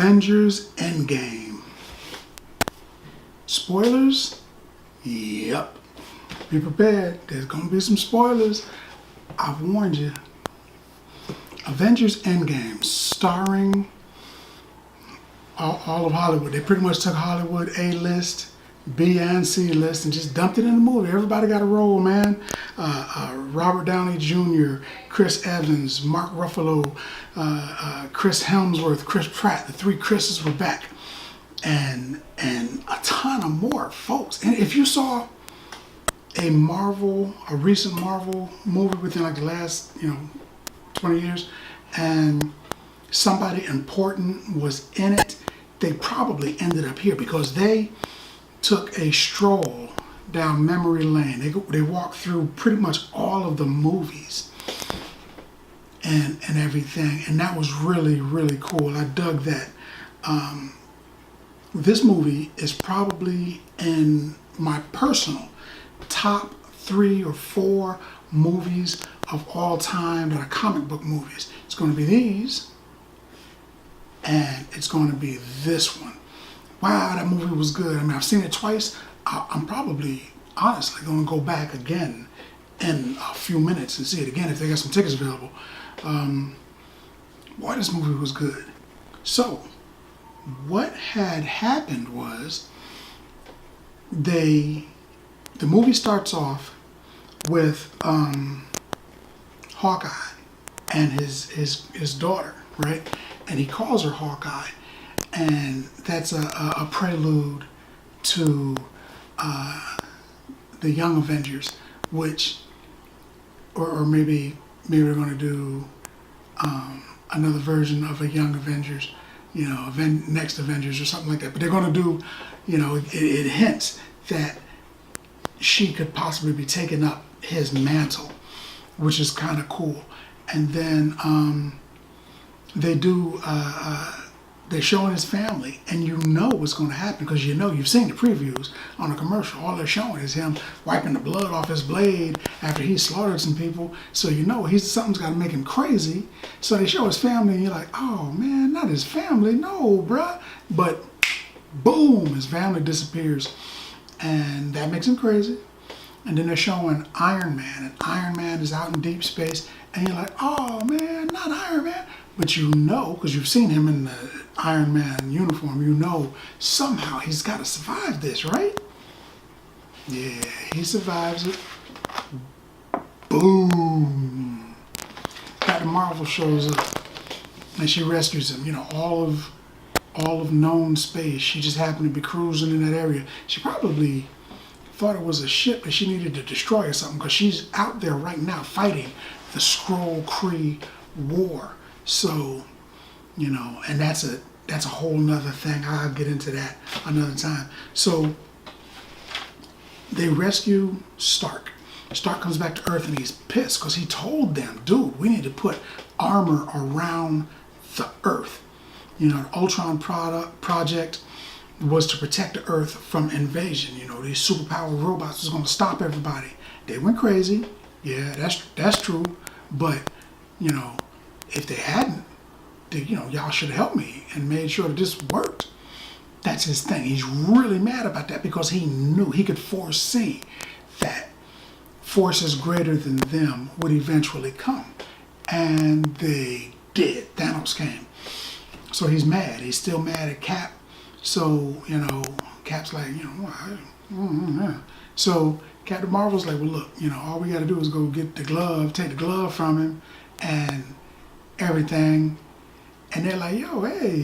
Avengers EndGame. Spoilers? Yep. Be prepared. There's going to be some spoilers. I've warned you. Avengers EndGame, starring all of Hollywood. They pretty much took Hollywood A-list, B and C list, and just dumped it in the movie. Everybody got a role, man. Robert Downey Jr., Chris Evans, Mark Ruffalo, Chris Hemsworth, Chris Pratt. The three Chris's were back, and a ton of more folks. And if you saw a recent Marvel movie within like the last 20 years, and somebody important was in it, they probably ended up here because they took a stroll down memory lane. They walked through pretty much all of the movies and everything, and that was really, really cool. I dug that. This movie is probably in my personal top 3 or 4 movies of all time that are comic book movies. It's going to be these, and it's going to be this one. Wow, that movie was good. I mean, I've seen it twice. I'm probably, honestly, going to go back again in a few minutes and see it again if they got some tickets available. Boy, this movie was good. So, what had happened was the movie starts off with Hawkeye and his daughter, right? And he calls her Hawkeye, and that's a prelude to the Young Avengers, which, or maybe we're going to do another version of a Young Avengers, next Avengers or something like that. But they're going to do, it hints that she could possibly be taking up his mantle, which is kind of cool. And then they do, they're showing his family, and you know what's going to happen because you've seen the previews on the commercial. All they're showing is him wiping the blood off his blade after he slaughtered some people. So something's got to make him crazy. So they show his family, and you're like, oh man, not his family, no, bruh. But boom, his family disappears, and that makes him crazy. And then they're showing Iron Man, and Iron Man is out in deep space, and you're like, oh man, not Iron Man. But because you've seen him in the Iron Man uniform, somehow he's got to survive this, right? Yeah, he survives it. Boom. Captain Marvel shows up, and she rescues him. All of known space. She just happened to be cruising in that area. She probably thought it was a ship that she needed to destroy or something, because she's out there right now fighting the Skrull-Kree war. So, and that's a whole nother thing. I'll get into that another time. So they rescue Stark. Stark comes back to Earth, and he's pissed because he told them, dude, we need to put armor around the Earth. The Ultron project was to protect the Earth from invasion. These superpowered robots was going to stop everybody. They went crazy. Yeah, that's true. But, if they hadn't, y'all should have helped me and made sure that this worked. That's his thing. He's really mad about that because he knew, he could foresee that forces greater than them would eventually come. And they did. Thanos came. So he's mad. He's still mad at Cap. So, Cap's like, So Captain Marvel's like, well, look, all we got to do is go get the glove, take the glove from him, and everything. And they're like, hey,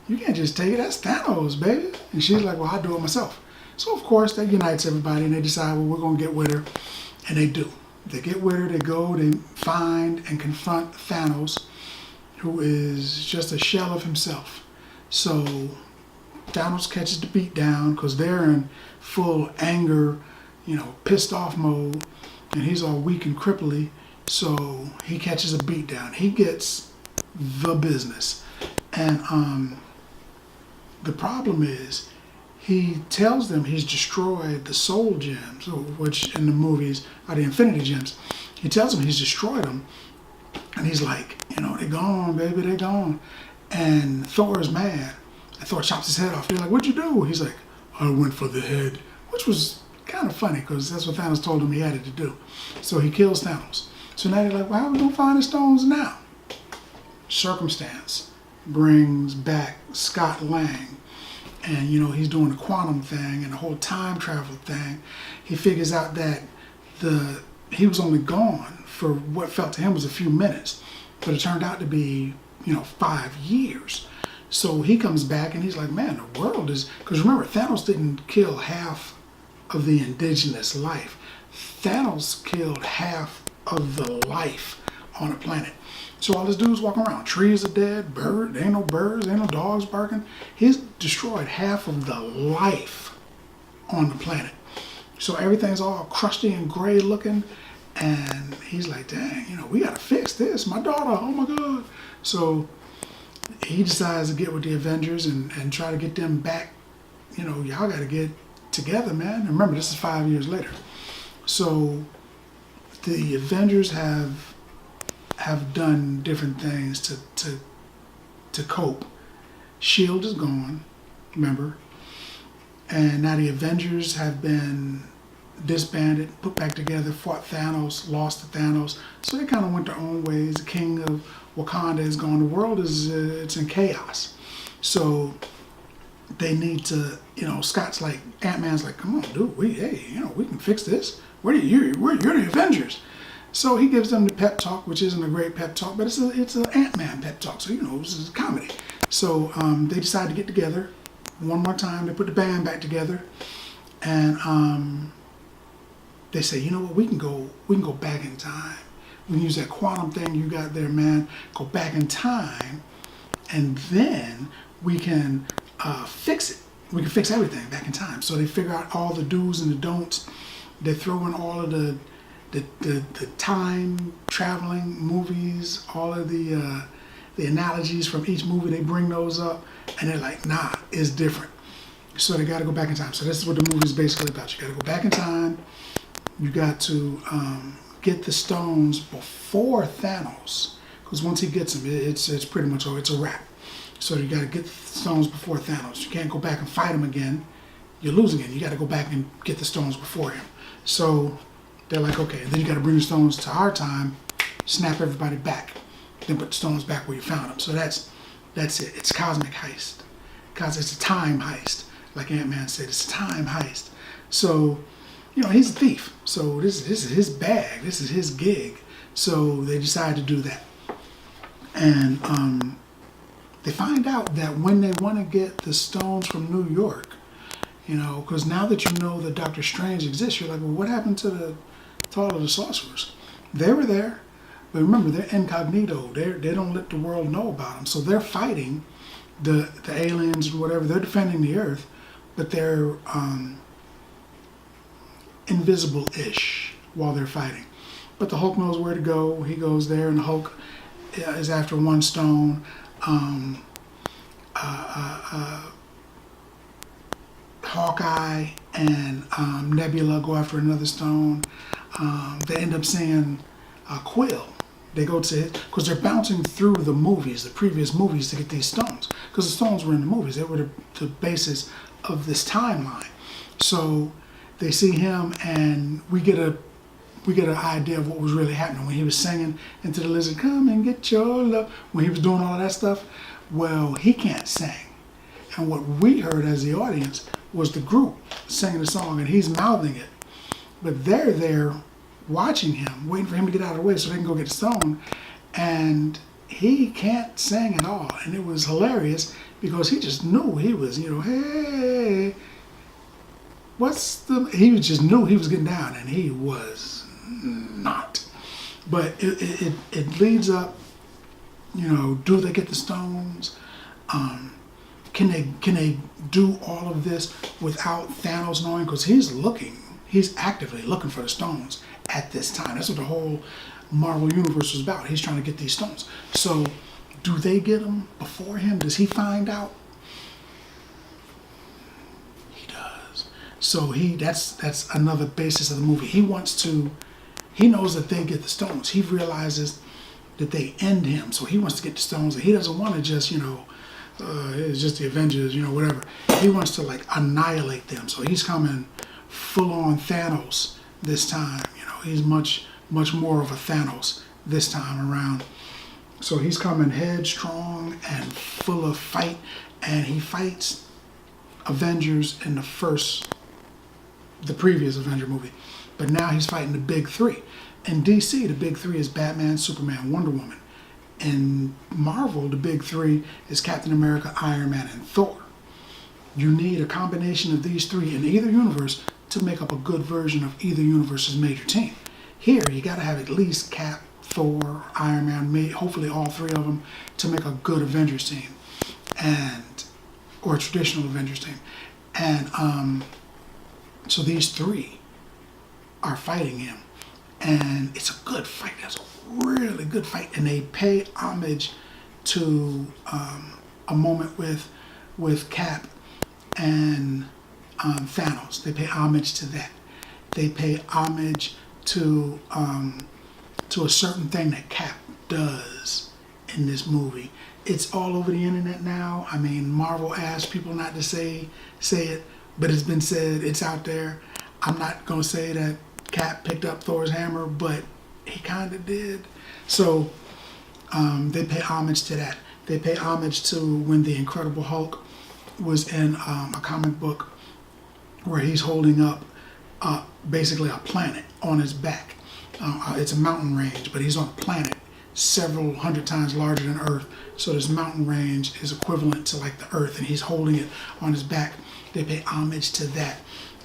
you can't just take it. That's Thanos, baby. And she's like, well, I'll do it myself. So, of course, that unites everybody, and they decide, well, we're going to get with her. And they do. They get with her, they go, they find and confront Thanos, who is just a shell of himself. So Thanos catches the beat down because they're in full anger, pissed off mode, and he's all weak and cripply. So he catches a beat down. He gets the business. And the problem is, he tells them he's destroyed the soul gems, which in the movies are the Infinity Gems. He tells them he's destroyed them. And he's like, they're gone, baby, they're gone. And Thor is mad. And Thor chops his head off. They're like, what'd you do? He's like, I went for the head. Which was kind of funny because that's what Thanos told him he had to do. So he kills Thanos. So now they're like, well, how are we going to find the stones now? Circumstance brings back Scott Lang. And, he's doing the quantum thing and the whole time travel thing. He figures out that he was only gone for what felt to him was a few minutes. But it turned out to be, 5 years. So he comes back and he's like, man, the world is... Because remember, Thanos didn't kill half of the indigenous life. Thanos killed half of the life on the planet. So all this dude's walking around. Trees are dead, birds, ain't no birds, ain't no dogs barking. He's destroyed half of the life on the planet. So everything's all crusty and gray looking. And he's like, dang, we gotta fix this. My daughter, oh my God. So he decides to get with the Avengers and try to get them back. Y'all gotta get together, man. And remember, this is 5 years later. So the Avengers have done different things to cope. SHIELD is gone, remember? And now the Avengers have been disbanded, put back together, fought Thanos, lost to Thanos. So they kind of went their own ways. The king of Wakanda is gone. The world it's in chaos. So they need to, Scott's like, Ant-Man's like, come on, dude, we can fix this. You're the Avengers. So he gives them the pep talk, which isn't a great pep talk, but it's an Ant-Man pep talk. So, this is a comedy. So they decide to get together one more time. They put the band back together. And they say, you know what, we can go back in time. We can use that quantum thing you got there, man. Go back in time, and then we can fix it. We can fix everything back in time. So they figure out all the do's and the don'ts. They throw in all of the time traveling movies, all of the analogies from each movie. They bring those up, and they're like, nah, it's different. So they got to go back in time. So this is what the movie is basically about. You got to go back in time. You got to get the stones before Thanos, because once he gets them, it's pretty much over. It's a wrap. So you got to get the stones before Thanos. You can't go back and fight him again. You're losing again. You got to go back and get the stones before him. So they're like, okay, and then you got to bring the stones to our time, snap everybody back, then put the stones back where you found them. So that's it. It's cosmic heist. Because it's a time heist. Like Ant-Man said, it's a time heist. So, he's a thief. So this is his bag. This is his gig. So they decide to do that. And they find out that when they want to get the stones from New York, because now that you know that Doctor Strange exists, you're like, well, what happened to all of the sorcerers? They were there, but remember, they're incognito. They don't let the world know about them. So they're fighting the aliens or whatever. They're defending the Earth, but they're invisible-ish while they're fighting. But the Hulk knows where to go. He goes there, and the Hulk is after one stone. Hawkeye and Nebula go after another stone. They end up seeing Quill. They go to it because they're bouncing through the movies, the previous movies, to get these stones. Because the stones were in the movies. They were the basis of this timeline. So they see him, and we get an idea of what was really happening when he was singing into the lizard, come and get your love. When he was doing all of that stuff, well, he can't sing. And what we heard as the audience was the group singing the song, and he's mouthing it. But they're there watching him, waiting for him to get out of the way so they can go get the stone. And he can't sing at all. And it was hilarious because he just knew he was, hey, he just knew he was getting down, and he was not. But it leads up, do they get the stones? Can they do all of this without Thanos knowing? Because he's actively looking for the stones at this time. That's what the whole Marvel Universe was about. He's trying to get these stones. So do they get them before him? Does he find out? He does. So that's another basis of the movie. He knows that they get the stones. He realizes that they end him. So he wants to get the stones, and he doesn't want to just, it's just the Avengers, whatever. He wants to like annihilate them. So he's coming full on Thanos this time. He's much more of a Thanos this time around. So he's coming headstrong and full of fight, and he fights Avengers in the previous Avenger movie. But now he's fighting the big three. In DC, the big three is Batman, Superman, Wonder Woman. In Marvel, the big three is Captain America, Iron Man, and Thor. You need a combination of these three in either universe to make up a good version of either universe's major team. Here, you got to have at least Cap, Thor, Iron Man, hopefully all three of them, to make a good Avengers team, or a traditional Avengers team. And so these three are fighting him, and it's a good fight. That's a really good fight, and they pay homage to a moment with Cap and Thanos. They pay homage to that. They pay homage to a certain thing that Cap does in this movie. It's all over the internet now. I mean, Marvel asked people not to say it, but it's been said. It's out there. I'm not gonna say that Cap picked up Thor's hammer, but he kind of did. So they pay homage to that. They pay homage to when the Incredible Hulk was in a comic book where he's holding up basically a planet on his back. It's a mountain range, but he's on a planet several hundred times larger than Earth. So this mountain range is equivalent to like the Earth, and he's holding it on his back. They pay homage to that.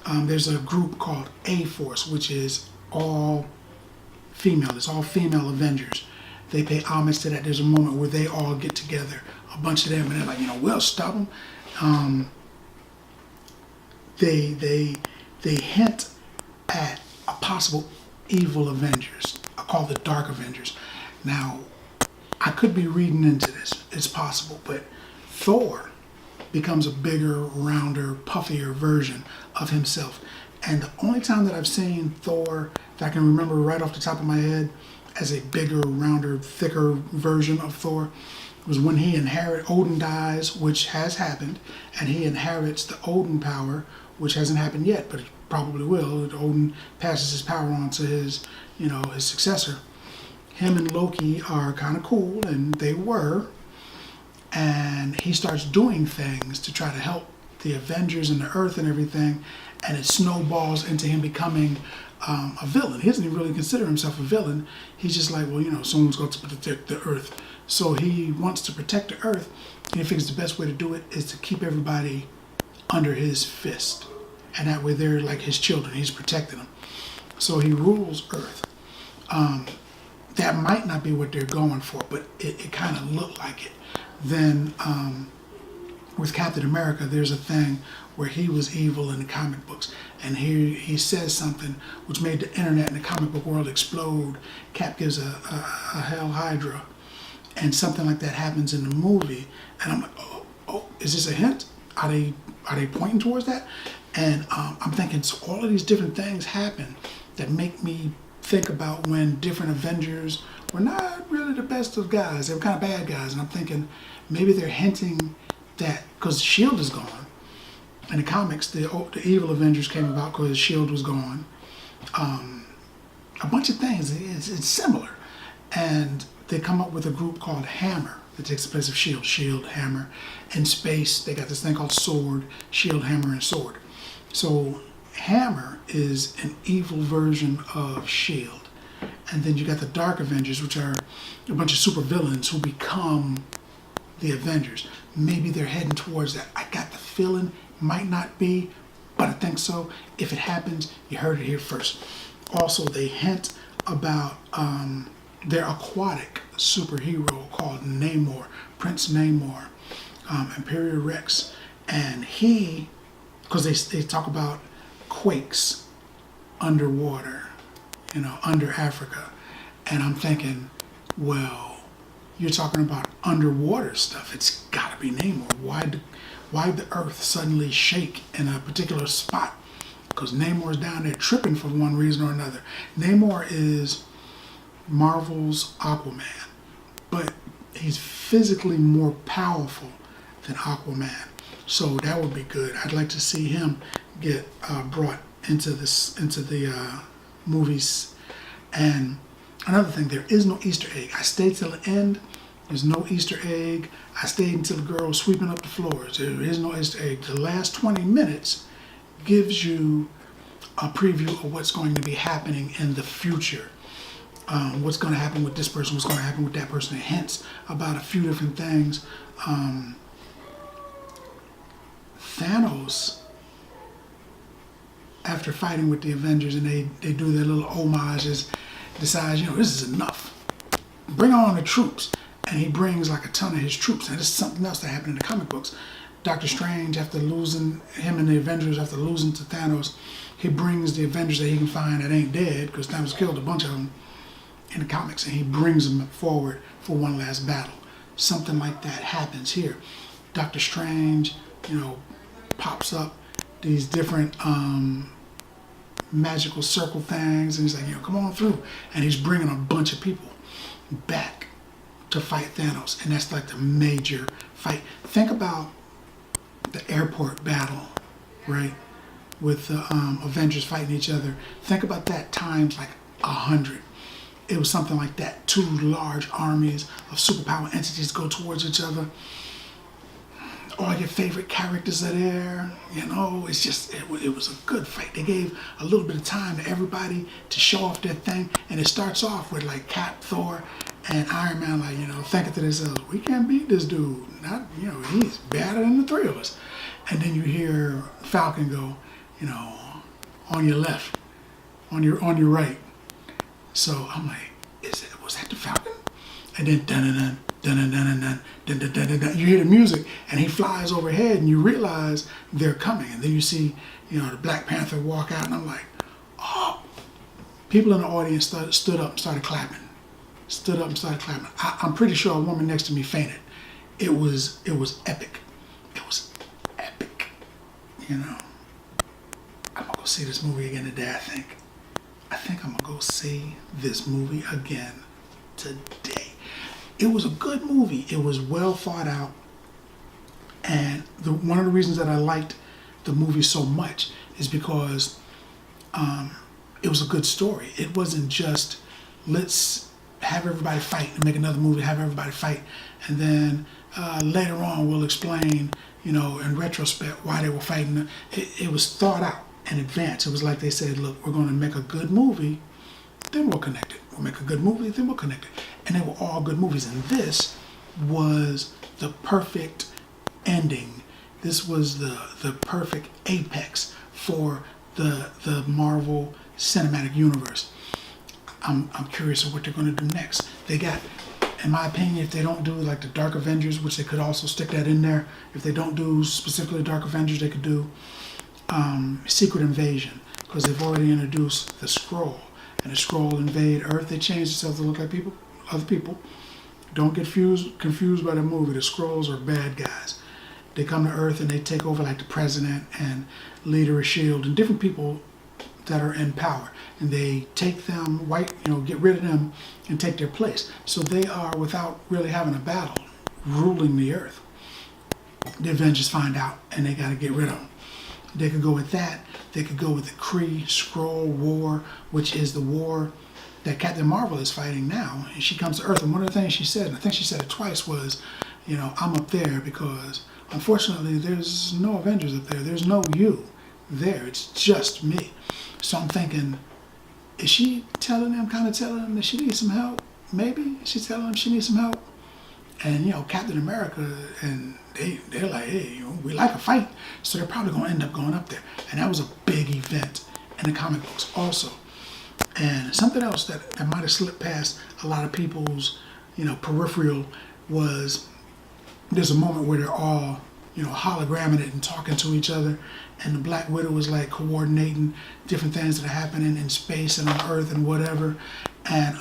There's a group called A-Force, which is all female. It's all female Avengers. They pay homage to that. There's a moment where they all get together, a bunch of them, and they're like, we'll stop them. They hint at a possible evil Avengers. I call the Dark Avengers. Now, I could be reading into this. It's possible, but Thor becomes a bigger, rounder, puffier version of himself. And the only time that I've seen Thor, that I can remember right off the top of my head, as a bigger, rounder, thicker version of Thor, was when Odin dies, which has happened, and he inherits the Odin power, which hasn't happened yet, but it probably will. Odin passes his power on to his successor. Him and Loki are kind of cool, and they were, and he starts doing things to try to help the Avengers and the Earth and everything, and it snowballs into him becoming a villain. He doesn't even really consider himself a villain. He's just like, someone's got to protect the Earth. So he wants to protect the Earth, and he figures the best way to do it is to keep everybody under his fist. And that way they're like his children. He's protecting them. So he rules Earth. That might not be what they're going for, but it kind of looked like it. Then with Captain America, there's a thing where he was evil in the comic books, and he says something which made the internet and the comic book world explode. Cap gives a Hail Hydra, and something like that happens in the movie, and I'm like, oh, is this a hint? Are they pointing towards that? And I'm thinking, so all of these different things happen that make me think about when different Avengers were not really the best of guys. They were kind of bad guys, and I'm thinking maybe they're hinting that because S.H.I.E.L.D. is gone. In the comics, the evil Avengers came about because S.H.I.E.L.D. was gone. A bunch of things. It's similar. And they come up with a group called Hammer that takes the place of S.H.I.E.L.D. S.H.I.E.L.D., Hammer. In space, they got this thing called Sword, S.H.I.E.L.D., Hammer, and Sword. So Hammer is an evil version of S.H.I.E.L.D. And then you got the Dark Avengers, which are a bunch of super villains who become the Avengers. Maybe they're heading towards that. I got the feeling, might not be, but I think so. If it happens, you heard it here first. Also, they hint about their aquatic superhero called Namor, Prince Namor, Imperial Rex. And he, because they talk about quakes underwater, under Africa. And I'm thinking, well, you're talking about underwater stuff. It's got to be Namor. Why'd the Earth suddenly shake in a particular spot? Because Namor's down there tripping for one reason or another. Namor is Marvel's Aquaman. but he's physically more powerful than Aquaman. So that would be good. I'd like to see him get brought into the movies. And another thing, there is no Easter egg. I stayed till the end. There's no Easter egg. I stayed until the girl was sweeping up the floors. There is no Easter egg. The last 20 minutes gives you a preview of what's going to be happening in the future. What's going to happen with this person, what's going to happen with that person. It hints about a few different things. Thanos, after fighting with the Avengers and they do their little homages, decides, this is enough. Bring on the troops. And he brings like a ton of his troops. And this is something else that happened in the comic books. Doctor Strange, after losing, him and the Avengers, after losing to Thanos, he brings the Avengers that he can find that ain't dead, because Thanos killed a bunch of them in the comics, and he brings them forward for one last battle. Something like that happens here. Doctor Strange, pops up these different magical circle things, and he's like, come on through. And he's bringing a bunch of people back to fight Thanos, and that's like the major fight. Think about the airport battle, right, with the Avengers fighting each other. Think about that times like 100. It was something like that. Two large armies of superpower entities go towards each other. All your favorite characters are there. It's just, it was a good fight. They gave a little bit of time to everybody to show off their thing, and it starts off with like Cap, Thor, and Iron Man, thinking to themselves, we can't beat this dude. He's better than the three of us. And then you hear Falcon go, on your left, on your right. So I'm like, was that the Falcon? And then dun dun dun dun dun dun dun dun dun. You hear the music, and he flies overhead, and you realize they're coming. And then you see, the Black Panther walk out, and I'm like, oh. People in the audience stood up and started clapping. I'm pretty sure a woman next to me fainted. It was epic. It was epic. I'm gonna go see this movie again today, I think. I'm gonna go see this movie again today. It was a good movie. It was well thought out. And one of the reasons that I liked the movie so much is because it was a good story. It wasn't just, let's have everybody fight and make another movie, have everybody fight, and then later on we'll explain, in retrospect why they were fighting. It was thought out in advance. It was like they said, look, we're going to make a good movie, then we'll connect it. We'll make a good movie, then we'll connect it. And they were all good movies. And this was the perfect ending. This was the perfect apex for the Marvel Cinematic Universe. I'm curious of what they're going to do next. They got, in my opinion, if they don't do like the Dark Avengers, which they could also stick that in there. If they don't do specifically Dark Avengers, they could do Secret Invasion, because they've already introduced the Skrull, and the Skrull invade Earth. They changed themselves to look like other people. Don't get confused by the movie. The Skrulls are bad guys. They come to Earth and they take over like the president and leader of S.H.I.E.L.D. and different people that are in power, and they take them, get rid of them and take their place. So they are, without really having a battle, ruling the Earth. The Avengers find out, and they got to get rid of them. They could go with that. They could go with the Kree Skrull War, which is the war that Captain Marvel is fighting now. And she comes to Earth, and one of the things she said, and I think she said it twice, was, I'm up there because, unfortunately, there's no Avengers up there. There's no you there. It's just me. So I'm thinking, is she telling them that she needs some help? Maybe she's telling them she needs some help. And Captain America, and they're like, hey, we like a fight, so they're probably gonna end up going up there. And that was a big event in the comic books also. And something else that might have slipped past a lot of people's, peripheral was, there's a moment where they're all, hologramming it and talking to each other, and the Black Widow was like coordinating different things that are happening in space and on Earth and whatever. And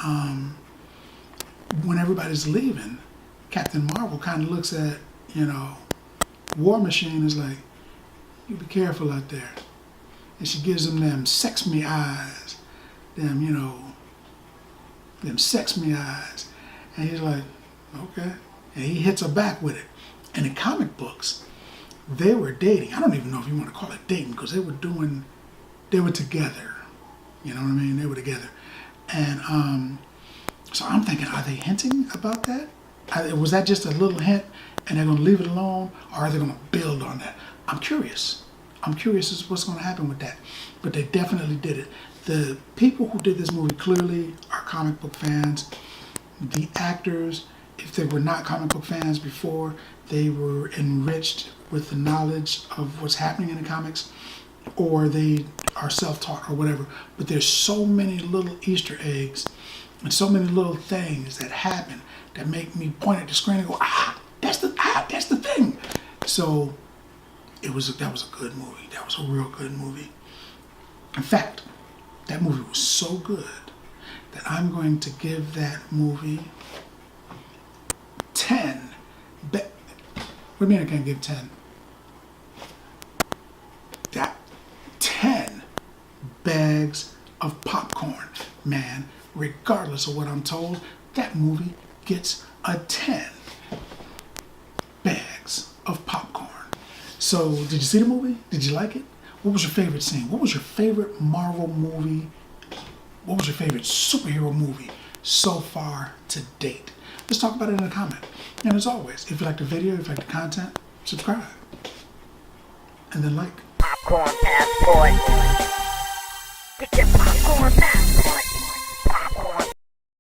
when everybody's leaving, Captain Marvel kind of looks at, War Machine, is like, you be careful out there. And she gives him them sex me eyes, them sex me eyes. And he's like, Okay. And he hits her back with it. And in comic books, they were dating. I don't even know if you want to call it dating, because they were together. You know what I mean? They were together. And so I'm thinking, are they hinting about that? Was that just a little hint and they're going to leave it alone, or are they going to build on that? I'm curious. I'm curious as to what's going to happen with that. But they definitely did it. The people who did this movie clearly are comic book fans. The actors, if they were not comic book fans before, they were enriched with the knowledge of what's happening in the comics, or they are self-taught or whatever. But there's so many little Easter eggs and so many little things that happen that make me point at the screen and go, that's the thing. So that was a good movie. That was a real good movie. In fact, that movie was so good that I'm going to give that movie 10. What do you mean I can't give 10? That 10 bags of popcorn. Man, regardless of what I'm told, that movie gets a 10 bags of popcorn. So, did you see the movie? Did you like it? What was your favorite scene? What was your favorite Marvel movie? What was your favorite superhero movie so far to date? Let's talk about it in the comment. And as always, if you like the video, if you like the content, subscribe. And then like. Popcorn passport. Get your popcorn passport.